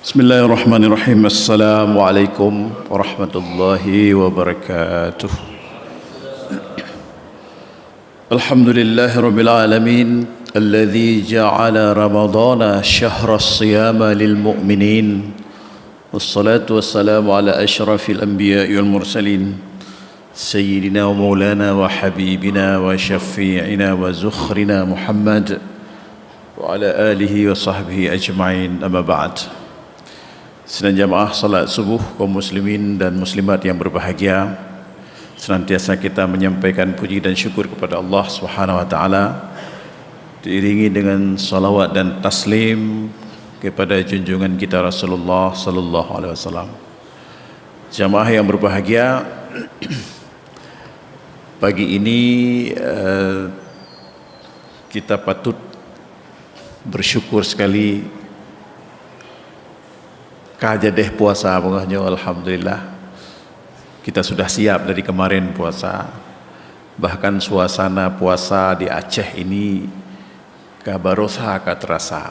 Bismillahirrahmanirrahim. Assalamualaikum warahmatullahi wabarakatuh. Alhamdulillahi rabbil alamin alladzi ja'ala ramadhana syahra as-siyama lil mu'minin. Wassalatu wassalamu ala asyrafil anbiya'i wal mursalin sayyidina wa maulana wa habibina wa syafi'ina wa zukhrina Muhammad wa ala alihi wa sahbihi ajma'in. Amma ba'd. Sedang jamaah salat subuh kaum muslimin dan muslimat yang berbahagia, senantiasa kita menyampaikan puji dan syukur kepada Allah Subhanahu wa taala, diiringi dengan salawat dan taslim kepada junjungan kita Rasulullah sallallahu alaihi wasallam. Jamaah yang berbahagia, pagi ini kita patut bersyukur sekali kajadeh puasa pokoknya. Alhamdulillah kita sudah siap dari kemarin puasa. Bahkan suasana puasa di Aceh ini kabarosa terasa.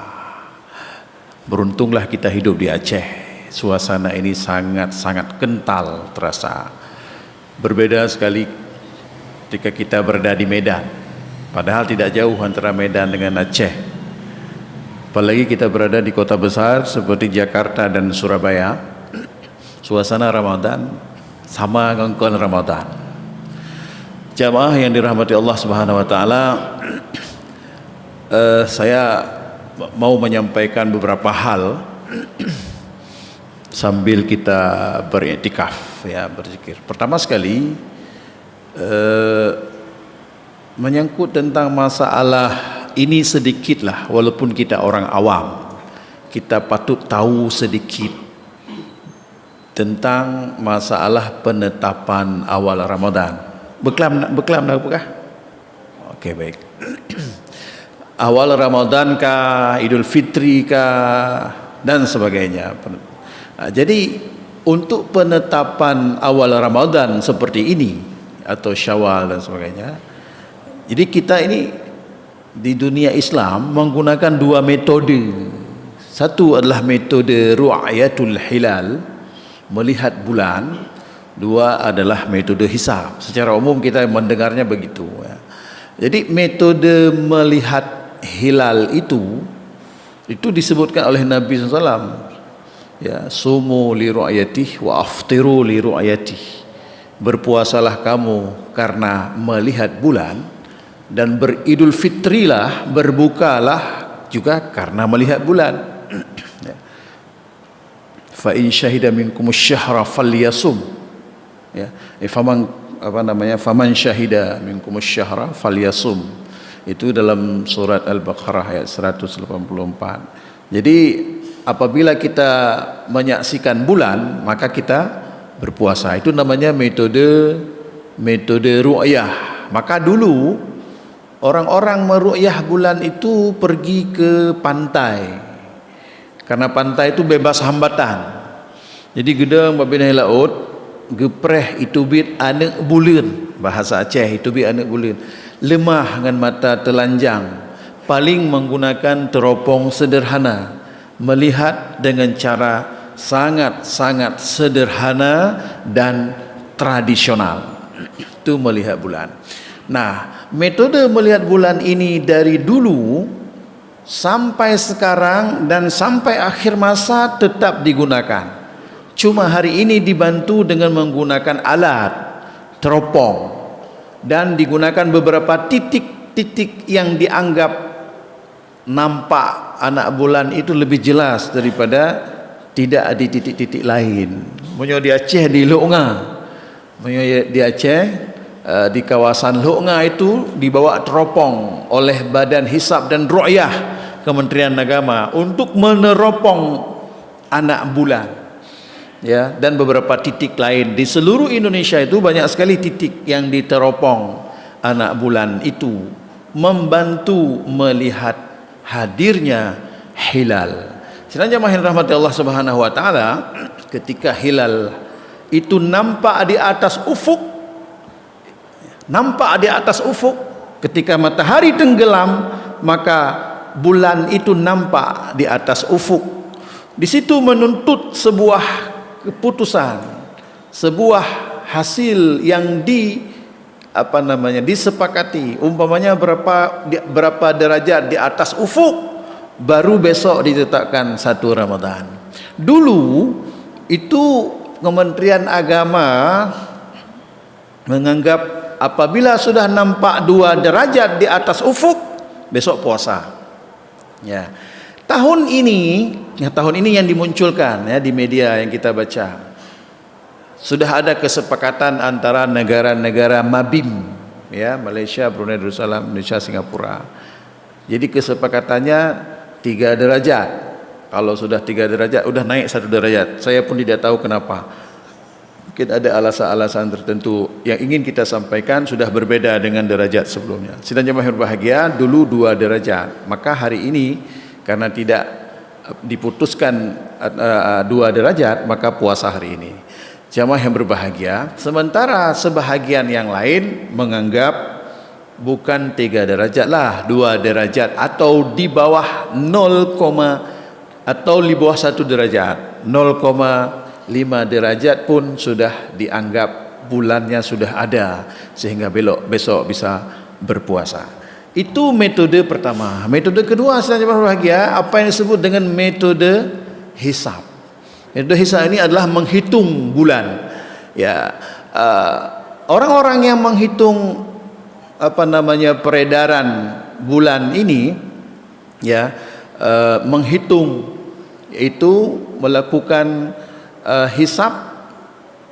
Beruntunglah kita hidup di Aceh. Suasana ini sangat-sangat kental terasa. Berbeda sekali ketika kita berada di Medan. Padahal tidak jauh antara Medan dengan Aceh. Apalagi kita berada di kota besar seperti Jakarta dan Surabaya, suasana Ramadan sama dengan Ramadan. Jamaah yang dirahmati Allah Subhanahu wa taala, saya mau menyampaikan beberapa hal sambil kita beriktikaf, ya, berzikir. Pertama sekali menyangkut tentang masalah ini sedikitlah, walaupun kita orang awam, kita patut tahu sedikit tentang masalah penetapan awal Ramadan. Beklam dah bukan? Okey, baik. Awal Ramadan kah, Idul Fitri kah, dan sebagainya. Jadi untuk penetapan awal Ramadan seperti ini atau Syawal dan sebagainya, jadi kita ini di dunia Islam menggunakan dua metode. Satu adalah metode ru'yatul hilal, melihat bulan. Dua adalah metode hisab. Secara umum kita mendengarnya begitu, ya. Jadi metode melihat hilal itu disebutkan oleh Nabi SAW, ya, sumu li ru'yatih wa aftiru li ru'yatih. Berpuasalah kamu karena melihat bulan, dan beridul fitrilah, berbukalah juga karena melihat bulan. Fa in syahida minkumus syahra falyasum, ya, faman syahida minkumus syahra falyasum. Itu dalam surat Al-Baqarah ayat 184. Jadi apabila kita menyaksikan bulan, maka kita berpuasa. Itu namanya metode ru'yah. Maka dulu orang-orang meru'yah bulan itu pergi ke pantai, karena pantai itu bebas hambatan. Jadi gedang babinai laut gepreh itu bit anak bulan, bahasa Aceh itu bit anak bulan, lemah dengan mata telanjang, paling menggunakan teropong sederhana, melihat dengan cara sangat-sangat sederhana dan tradisional. Itu melihat bulan. Nah, metode melihat bulan ini dari dulu sampai sekarang dan sampai akhir masa tetap digunakan. Cuma hari ini dibantu dengan menggunakan alat teropong dan digunakan beberapa titik-titik yang dianggap nampak anak bulan itu lebih jelas daripada tidak di titik-titik lain. Menyo di Aceh di Lok Nga, menyo di Aceh di kawasan Lok Nga itu dibawa teropong oleh Badan Hisab dan Ru'yah Kementerian Agama untuk meneropong anak bulan, ya, dan beberapa titik lain di seluruh Indonesia. Itu banyak sekali titik yang diteropong anak bulan itu, membantu melihat hadirnya hilal. Sebenarnya jemaah rahmati Allah Subhanahu wa taala, ketika hilal itu nampak di atas ufuk, ketika matahari tenggelam, maka bulan itu nampak di atas ufuk. Di situ menuntut sebuah keputusan, sebuah hasil yang disepakati. Umpamanya berapa derajat di atas ufuk, baru besok ditetapkan 1 Ramadan. Dulu itu Kementerian Agama menganggap apabila sudah nampak 2 derajat di atas ufuk, besok puasa. Ya. Tahun ini yang dimunculkan ya di media yang kita baca, sudah ada kesepakatan antara negara-negara Mabim, ya, Malaysia, Brunei Darussalam, Indonesia, Singapura. Jadi kesepakatannya 3 derajat. Kalau sudah 3 derajat, udah naik 1 derajat. Saya pun tidak tahu kenapa. Mungkin ada alasan-alasan tertentu yang ingin kita sampaikan, sudah berbeda dengan derajat sebelumnya. Sidang jemaah yang berbahagia, dulu 2 derajat. Maka hari ini karena tidak diputuskan 2 derajat, maka puasa hari ini. Jemaah yang berbahagia, sementara sebahagian yang lain menganggap bukan 3 derajat lah, 2 derajat atau di bawah 1 derajat, 0,5 derajat pun sudah dianggap bulannya sudah ada, sehingga besok bisa berpuasa. Itu metode pertama. Metode kedua, sedang berbahagia, apa yang disebut dengan metode hisab. Metode hisab ini adalah menghitung bulan. Ya, orang-orang yang menghitung peredaran bulan ini, ya, menghitung itu melakukan hisab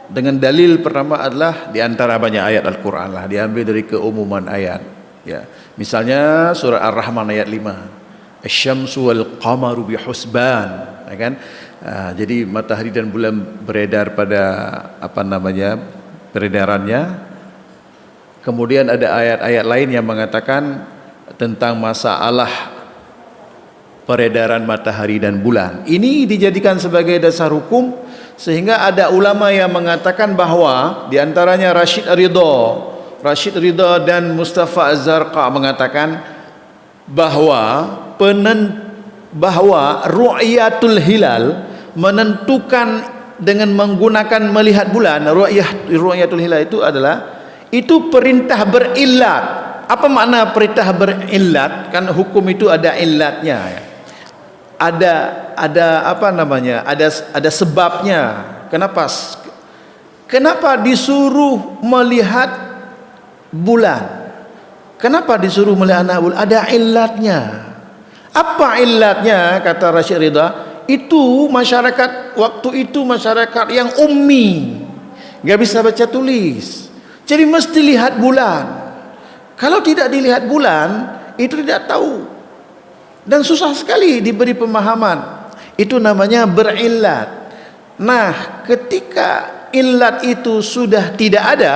dengan dalil pertama adalah di antara banyak ayat Al-Quran lah, diambil dari keumuman ayat. Ya, misalnya surah Ar-Rahman ayat 5, asy-syamsu wal qamaru bihusban, ya kan? Jadi matahari dan bulan beredar pada peredarannya. Kemudian ada ayat-ayat lain yang mengatakan tentang masalah peredaran matahari dan bulan. Ini dijadikan sebagai dasar hukum, sehingga ada ulama yang mengatakan bahwa di antaranya Rashid Ridha dan Mustafa Az-Zarqa mengatakan bahwa ru'yatul hilal, menentukan dengan menggunakan melihat bulan, ru'yatul hilal itu perintah berillat. Apa makna perintah berillat? Kan hukum itu ada illatnya, ya. Ada sebabnya. Kenapa disuruh melihat bulan? Kenapa disuruh melihat bulan? Ada illatnya. Apa illatnya? Kata Rashid Ridha, itu masyarakat waktu itu masyarakat yang ummi, nggak bisa baca tulis, jadi mesti lihat bulan. Kalau tidak dilihat bulan, itu tidak tahu, dan susah sekali diberi pemahaman. Itu namanya berillat. Nah, ketika illat itu sudah tidak ada,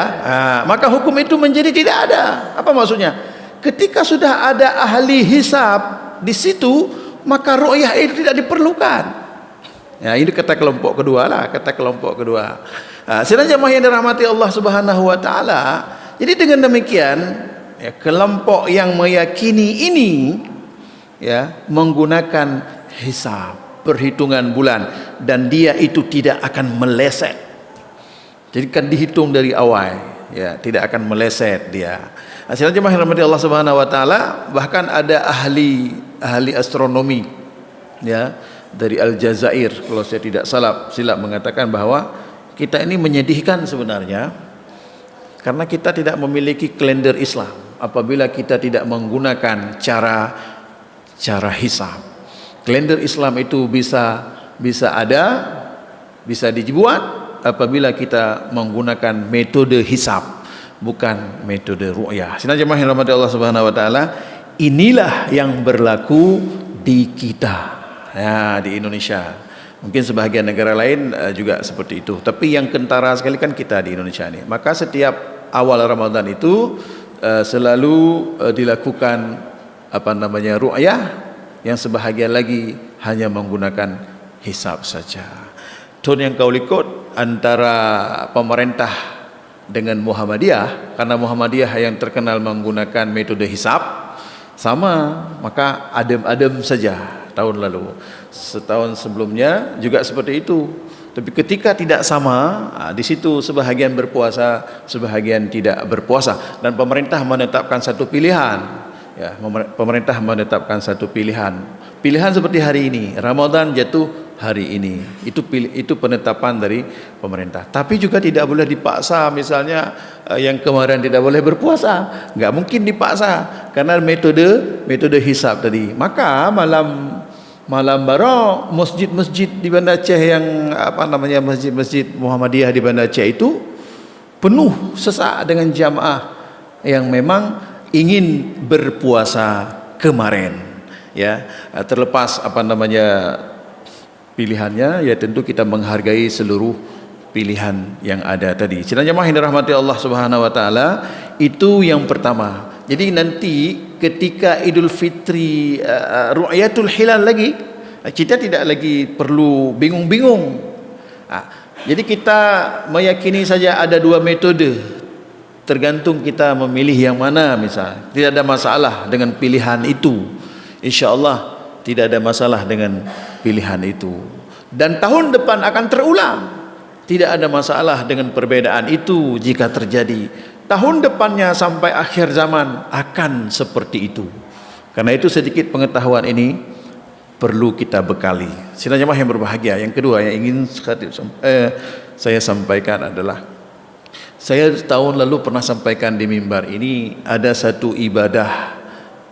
maka hukum itu menjadi tidak ada. Apa maksudnya? Ketika sudah ada ahli hisab di situ, maka ru'yah itu tidak diperlukan. Ya, ini kata kelompok kedua lah, Sedang jemaah yang dirahmati Allah Subhanahu wa taala. Jadi dengan demikian, ya, kelompok yang meyakini ini, ya, menggunakan hisab, perhitungan bulan, dan dia itu tidak akan meleset. Jadi kan dihitung dari awal, ya, tidak akan meleset dia. Hasilnya jemaah yang dirahmati Allah Subhanahu wa taala, bahkan ada ahli astronomi, ya, dari Aljazair, kalau saya tidak silap mengatakan bahwa kita ini menyedihkan sebenarnya, karena kita tidak memiliki kalender Islam apabila kita tidak menggunakan cara hisab. Kalender Islam itu bisa dibuat apabila kita menggunakan metode hisab, bukan metode ru'yah. Sidang jemaah yang dirahmati Allah Subhanahu wa taala, inilah yang berlaku di kita, ya, di Indonesia. Mungkin sebahagian negara lain juga seperti itu, tapi yang kentara sekali kan kita di Indonesia ini. Maka setiap awal Ramadan itu selalu dilakukan ru'yah, yang sebahagian lagi hanya menggunakan hisab saja. Tone yang kau ikut antara pemerintah dengan Muhammadiyah, karena Muhammadiyah yang terkenal menggunakan metode hisab sama, maka adem-adem saja, tahun lalu. Setahun sebelumnya juga seperti itu. Tapi ketika tidak sama, di situ sebahagian berpuasa, sebahagian tidak berpuasa, dan pemerintah menetapkan satu pilihan. Ya, pemerintah menetapkan satu pilihan. Pilihan seperti hari ini, Ramadan jatuh hari ini. Itu penetapan dari pemerintah. Tapi juga tidak boleh dipaksa. Misalnya yang kemarin tidak boleh berpuasa, nggak mungkin dipaksa karena metode hisab tadi. Maka malam baru masjid-masjid di Banda Aceh yang masjid-masjid Muhammadiyah di Banda Aceh itu penuh sesak dengan jamaah yang memang ingin berpuasa kemarin, ya. Terlepas pilihannya, ya tentu kita menghargai seluruh pilihan yang ada tadi. Sidang jamaah yang dirahmati Allah Subhanahu wa taala, itu yang pertama. Jadi nanti ketika Idul Fitri ru'yatul hilal lagi, kita tidak lagi perlu bingung-bingung. Jadi kita meyakini saja ada dua metode, tergantung kita memilih yang mana. Misal tidak ada masalah dengan pilihan itu, insyaallah tidak ada masalah dengan pilihan itu, dan tahun depan akan terulang. Tidak ada masalah dengan perbedaan itu. Jika terjadi tahun depannya sampai akhir zaman akan seperti itu. Karena itu sedikit pengetahuan ini perlu kita bekali. Sidang jamaah yang berbahagia, yang kedua yang ingin saya sampaikan adalah, saya tahun lalu pernah sampaikan di mimbar ini, ada satu ibadah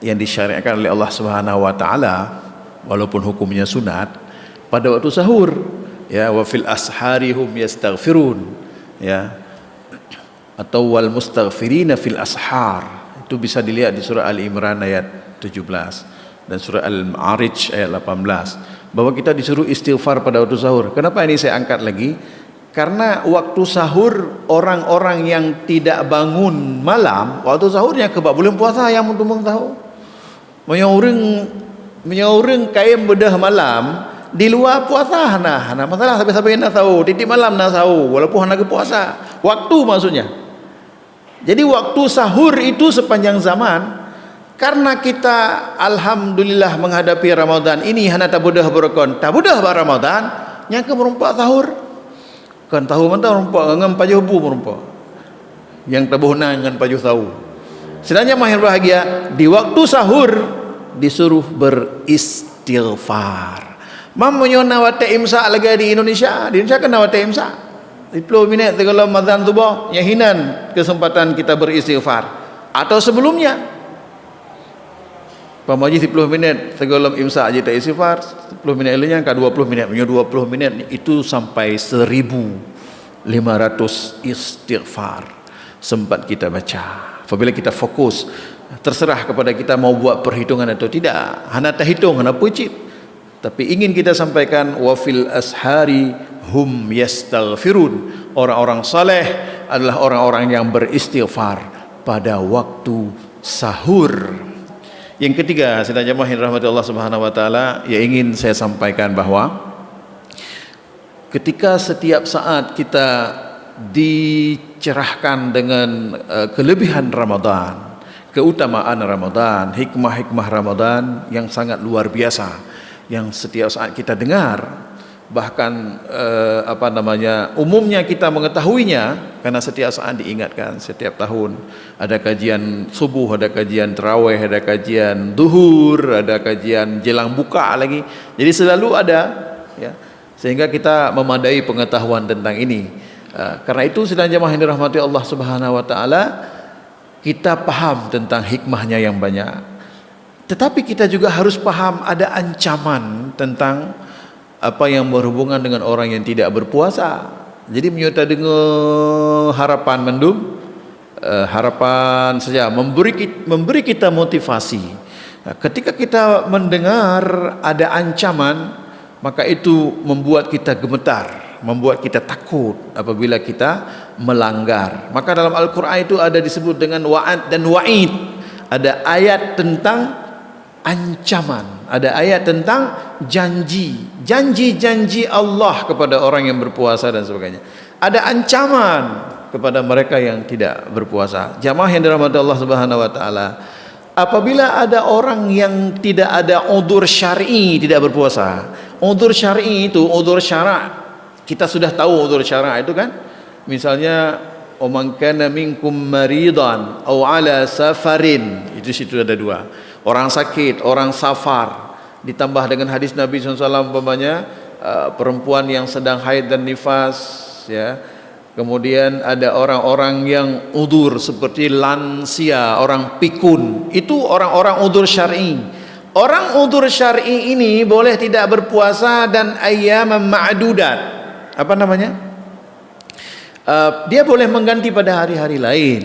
yang disyariatkan oleh Allah Subhanahu wa taala walaupun hukumnya sunat pada waktu sahur, ya, wa fil asharihum yastaghfirun, ya, atau wal mustaghfirina fil ashar. Itu bisa dilihat di surah Ali Imran ayat 17 dan surah Al-Ma'arij ayat 18, bahwa kita disuruh istighfar pada waktu sahur. Kenapa ini saya angkat lagi? Karena waktu sahur orang-orang yang tidak bangun malam, waktu sahurnya kebab bulan puasa yang muntung tahu. Menyaureng kain bedah malam di luar puasa hana masalah sampai nak tahu titik malam nak tahu walaupun hana ke puasa. Waktu maksudnya. Jadi waktu sahur itu sepanjang zaman, karena kita alhamdulillah menghadapi Ramadan ini hana tabudah berkon tabudah Ramadan yang ke merumpak sahur. Kan tahu mentah merumpak ngam pajuh bu merumpak. Yang tabuhna dengan pajuh tahu. Sedangkan mahir bahagia di waktu sahur disuruh beristighfar. Mam menyona wate imsak lagi di Indonesia. Di Indonesia kan wate imsak 10 minit segala mazan tubuh yahinan kesempatan kita beristighfar. Atau sebelumnya pamaji 10 minit segala imsak aja tak istighfar, 10 minit lainnya kan 20 minit, punya 20 minit itu sampai 1500 istighfar sempat kita baca. Apabila kita fokus, terserah kepada kita mau buat perhitungan atau tidak, hana terhitung, hana pucit, tapi ingin kita sampaikan wa fil ashari hum yastaghfirun. Orang-orang saleh adalah orang-orang yang beristighfar pada waktu sahur. Yang ketiga, sedang jamaah yang dirahmati Allah Subhanahu wa taala, yang ingin saya sampaikan bahwa ketika setiap saat kita dicerahkan dengan kelebihan Ramadan, keutamaan Ramadan, hikmah-hikmah Ramadan yang sangat luar biasa, yang setiap saat kita dengar, bahkan umumnya kita mengetahuinya karena setiap saat diingatkan. Setiap tahun ada kajian subuh, ada kajian tarawih, ada kajian duhur, ada kajian jelang buka lagi. Jadi selalu ada, ya, sehingga kita memadai pengetahuan tentang ini. Karena itu sedang jamaah yang dirahmati Allah Subhanahu wa taala, kita paham tentang hikmahnya yang banyak. Tetapi kita juga harus paham ada ancaman tentang apa yang berhubungan dengan orang yang tidak berpuasa. Jadi menyerta dengan harapan mendung, harapan saja memberi kita motivasi. Ketika kita mendengar ada ancaman, maka itu membuat kita gemetar, membuat kita takut apabila kita melanggar. Maka dalam Al-Quran itu ada disebut dengan wa'ad dan wa'id. Ada ayat tentang ancaman, ada ayat tentang janji Allah kepada orang yang berpuasa dan sebagainya. Ada ancaman kepada mereka yang tidak berpuasa. Jamaah yang dirahmati Allah Subhanahu wa taala, apabila ada orang yang tidak ada udzur syar'i tidak berpuasa. Udzur syar'i itu udzur syara'. Kita sudah tahu udzur syara' itu kan. Misalnya man kana minkum maridan aw ala safarin. Itu situ ada dua. Orang sakit, orang safar. Ditambah dengan hadis Nabi SAW umpamanya perempuan yang sedang haid dan nifas, ya. Kemudian ada orang-orang yang udzur seperti lansia, orang pikun. Itu orang-orang udzur syar'i. Orang udzur syar'i ini boleh tidak berpuasa dan ayyam ma'dudat. Apa namanya? Dia boleh mengganti pada hari-hari lain.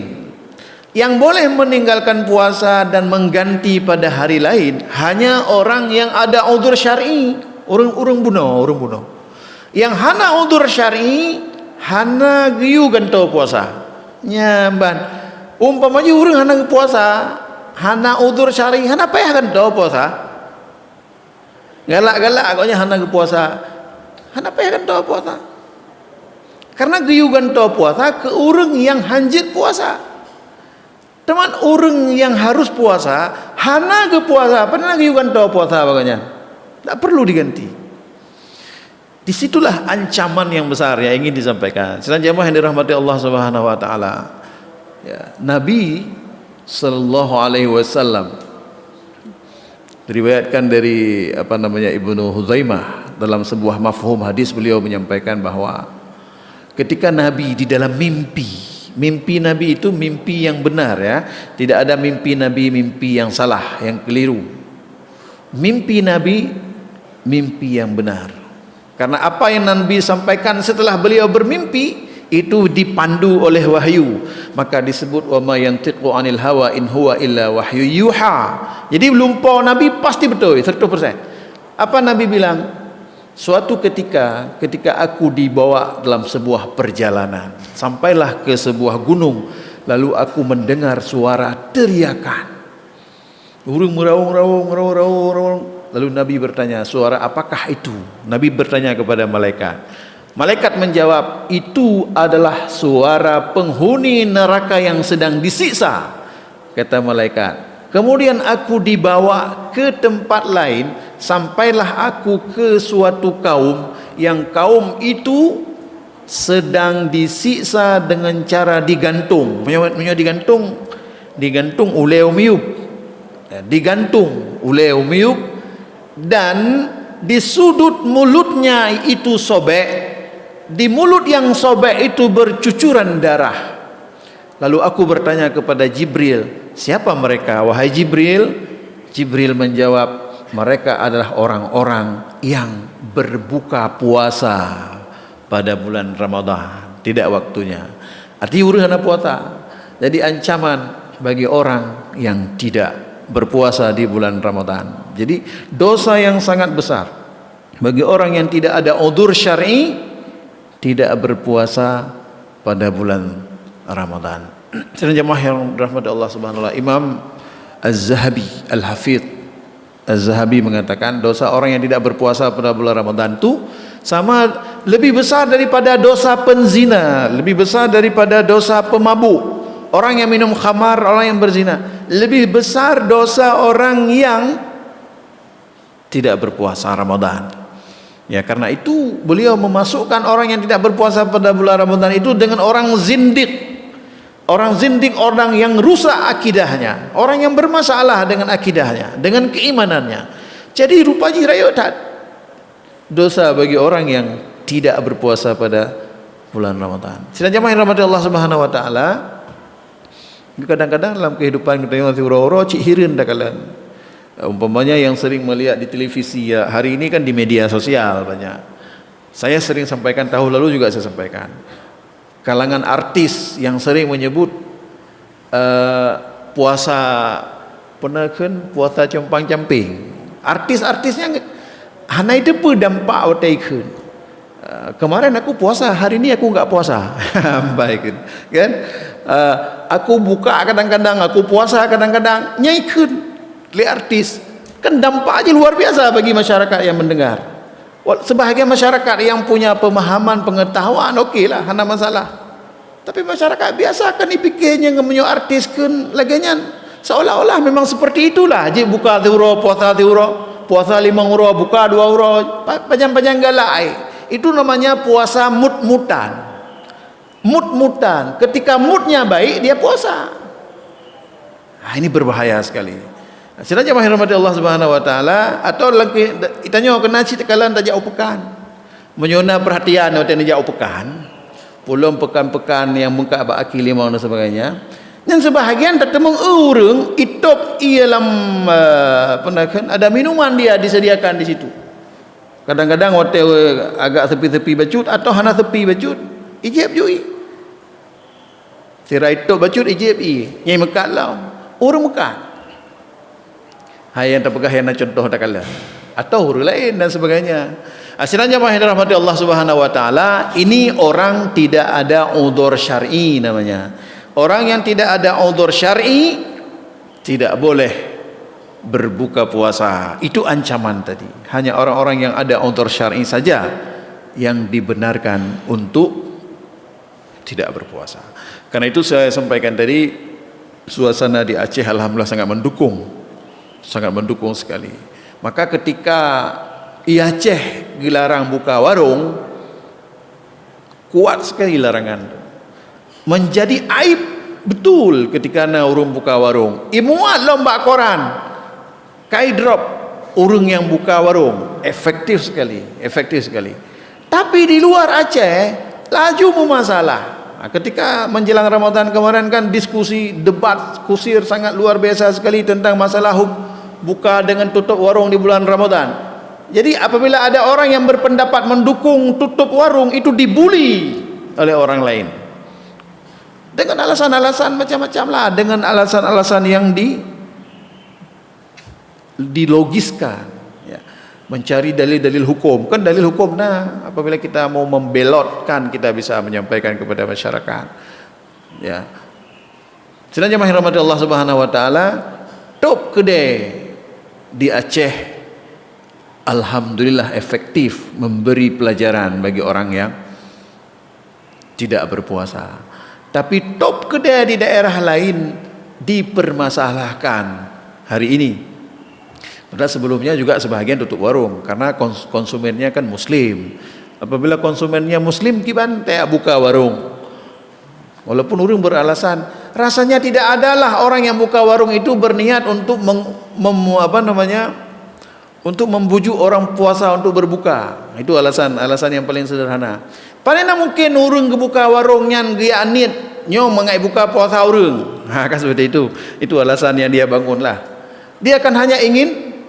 Yang boleh meninggalkan puasa dan mengganti pada hari lain hanya orang yang ada udzur syar'i. Orang bunuh. Yang hana udzur syar'i hana giyu gantau puasa nyamban. Umpamanya orang hana puasa, hana udzur syar'i, hana payah gantau puasa. Galak-galak agaknya hana puasa, hana payah gantau puasa. Karena giyu gantau puasa ke orang yang hanjit puasa. Teman orang yang harus puasa, hana ke puasa, pernah giyu gantau puasa baganya. Tak perlu diganti. Disitulah ancaman yang besar yang ingin disampaikan. Sedang jamaah yang dirahmati Allah Subhanahu wa taala. Ya, Nabi sallallahu alaihi wasallam diriwayatkan dari Ibnu Huzaimah dalam sebuah mafhum hadis, beliau menyampaikan bahwa ketika Nabi di dalam mimpi Nabi itu mimpi yang benar, ya. Tidak ada mimpi Nabi mimpi yang salah, yang keliru. Mimpi Nabi mimpi yang benar. Karena apa yang Nabi sampaikan setelah beliau bermimpi itu dipandu oleh wahyu, maka disebut wa ma yantiqu anil hawa in huwa illa wahyu yuha. Jadi lumpau Nabi pasti betul 100%. Apa Nabi bilang? Suatu ketika aku dibawa dalam sebuah perjalanan, sampailah ke sebuah gunung, lalu aku mendengar suara teriakan. Urung meraung. Lalu Nabi bertanya, suara apakah itu? Nabi bertanya kepada malaikat. Malaikat menjawab, itu adalah suara penghuni neraka yang sedang disiksa. Kata malaikat. Kemudian aku dibawa ke tempat lain, sampailah aku ke suatu kaum, yang kaum itu sedang disiksa dengan cara digantung. Digantung uleu miup. Digantung uleu miup. Dan di sudut mulutnya itu sobek, di mulut yang sobek itu bercucuran darah. Lalu aku bertanya kepada Jibril, siapa mereka wahai Jibril? Jibril menjawab, mereka adalah orang-orang yang berbuka puasa pada bulan Ramadan, tidak waktunya. Arti urusan puasa. Jadi ancaman bagi orang yang tidak berpuasa di bulan Ramadan. Jadi dosa yang sangat besar bagi orang yang tidak ada udzur syar'i tidak berpuasa pada bulan Ramadan. Sedang jemaah yang dirahmati Allah Subhanahu wa taala, Imam Az-Zahabi Al-Hafidz Az-Zahabi mengatakan dosa orang yang tidak berpuasa pada bulan Ramadan itu sama lebih besar daripada dosa penzina, lebih besar daripada dosa pemabuk. Orang yang minum khamar, orang yang berzina, lebih besar dosa orang yang tidak berpuasa Ramadan. Ya, karena itu beliau memasukkan orang yang tidak berpuasa pada bulan Ramadan itu dengan orang zindik. Orang zindik, orang yang rusak akidahnya, orang yang bermasalah dengan akidahnya, dengan keimanannya. Jadi rupanya rayotat dosa bagi orang yang tidak berpuasa pada bulan Ramadan. Sedang jamaah yang rahmati Allah Subhanahu wa taala, kadang-kadang dalam kehidupan kita yang ura-ura cik hirin dah kalian. Umpamanya yang sering melihat di televisi, ya, hari ini kan di media sosial banyak. Saya sering sampaikan, tahun lalu juga saya sampaikan. Kalangan artis yang sering menyebut puasa penakan puasa compang-camping. Artis-artisnya hana itu pun dampak otakun. Kemarin aku puasa, hari ini aku enggak puasa. Baik kan? Aku buka kadang-kadang, aku puasa kadang-kadang, nyaikun li artis. Kan dampaknya luar biasa bagi masyarakat yang mendengar. Sebahagian masyarakat yang punya pemahaman, pengetahuan, okeylah, hana masalah. Tapi masyarakat biasa kan dipikirnya ngemenyo artis kan laginya Seolah-olah memang seperti itulah. Haji buka zuhur, puasa zuhur, puasa 5 huruf, buka 2 huruf, panjang-panjang galak. Itu namanya puasa mut-mutan. Mut-mutan. Ketika moodnya baik, dia puasa. Nah, ini berbahaya sekali. Sebenarnya mahir rahmati Allah Subhanahu wa taala atau lagi itanya kena citakalan tajak upekan. Menyona perhatian oten tajak upekan. Pulung pekan-pekan yang muka baki limau dan sebagainya. Yang sebahagian tetemu urang itop ialam penakan ada minuman dia disediakan di situ. Kadang-kadang hotel agak tepi-tepi bacut atau hana tepi bacut, ijib jui. Sirai itop bacut ijib i. Nyai mekat lau. Urang mekat. Hai yang terpegah yang contoh tak kala. Atau huruf lain dan sebagainya. Asalnya mahir rahmati Allah Subhanahu wa taala, ini orang tidak ada udzur syar'i namanya. Orang yang tidak ada udzur syar'i tidak boleh berbuka puasa. Itu ancaman tadi. Hanya orang-orang yang ada udzur syar'i saja yang dibenarkan untuk tidak berpuasa. Karena itu saya sampaikan tadi, suasana di Aceh alhamdulillah sangat mendukung sekali. Maka ketika Aceh dilarang buka warung, kuat sekali larangan. Menjadi aib betul ketika urung buka warung. Imuat lomba koran, kai drop urung yang buka warung, efektif sekali. Tapi di luar Aceh laju bermasalah. Ketika menjelang Ramadan kemarin kan diskusi, debat kusir sangat luar biasa sekali tentang masalah buka dengan tutup warung di bulan Ramadan. Jadi apabila ada orang yang berpendapat mendukung tutup warung, itu dibuli oleh orang lain dengan alasan-alasan macam-macam lah, dengan alasan-alasan yang dilogiskan, ya. Mencari dalil-dalil hukum. Kan dalil hukum apabila kita mau membelotkan, kita bisa menyampaikan kepada masyarakat, ya. Sebenarnya mahir rahmat Allah Subhanahu wa taala, top kedai di Aceh alhamdulillah efektif memberi pelajaran bagi orang yang tidak berpuasa. Tapi top kedai di daerah lain dipermasalahkan hari ini. Padahal sebelumnya juga sebahagian tutup warung karena konsumennya kan muslim. Apabila konsumennya muslim, kiban tak buka warung. Walaupun orang beralasan, rasanya tidak adalah orang yang buka warung itu berniat untuk untuk membujuk orang puasa untuk berbuka. Itu alasan yang paling sederhana. Panena mungkin urang kebuka warung nyan dia anit nyo mengai buka puasa urang. Kan seperti itu. Itu alasan yang dia bangunlah. Dia kan hanya ingin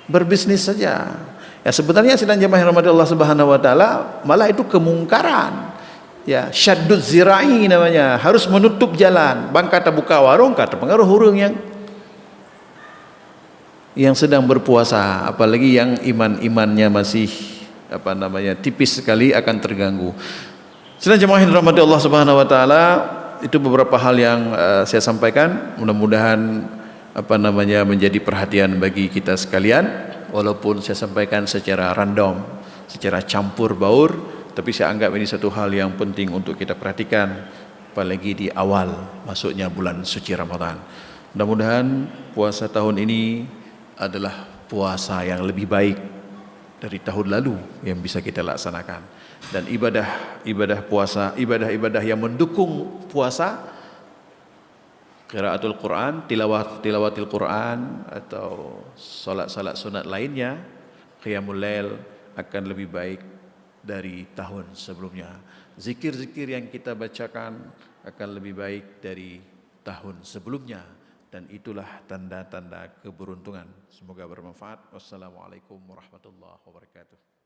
berbisnis saja. Ya sebenarnya sedang jemaah rahmat Allah Subhanahu wa taala malah itu kemungkaran. Ya, syaddud zirai namanya, harus menutup jalan. Bang kata buka warung, kata pengaruh urang yang sedang berpuasa, apalagi yang imannya masih tipis sekali, akan terganggu. Sedang jemaah yang dirahmati Allah Subhanahu wa taala, itu beberapa hal yang saya sampaikan, mudah-mudahan menjadi perhatian bagi kita sekalian, walaupun saya sampaikan secara random, secara campur baur, tapi saya anggap ini satu hal yang penting untuk kita perhatikan, apalagi di awal masuknya bulan suci Ramadan. Mudah-mudahan puasa tahun ini adalah puasa yang lebih baik dari tahun lalu yang bisa kita laksanakan, dan ibadah puasa, ibadah yang mendukung puasa, qiraatul Quran, tilawatil Quran, atau salat sunat lainnya, qiyamul lail, akan lebih baik dari tahun sebelumnya. Zikir-zikir yang kita bacakan akan lebih baik dari tahun sebelumnya. Dan itulah tanda-tanda keberuntungan. Semoga bermanfaat. Wassalamualaikum warahmatullahi wabarakatuh.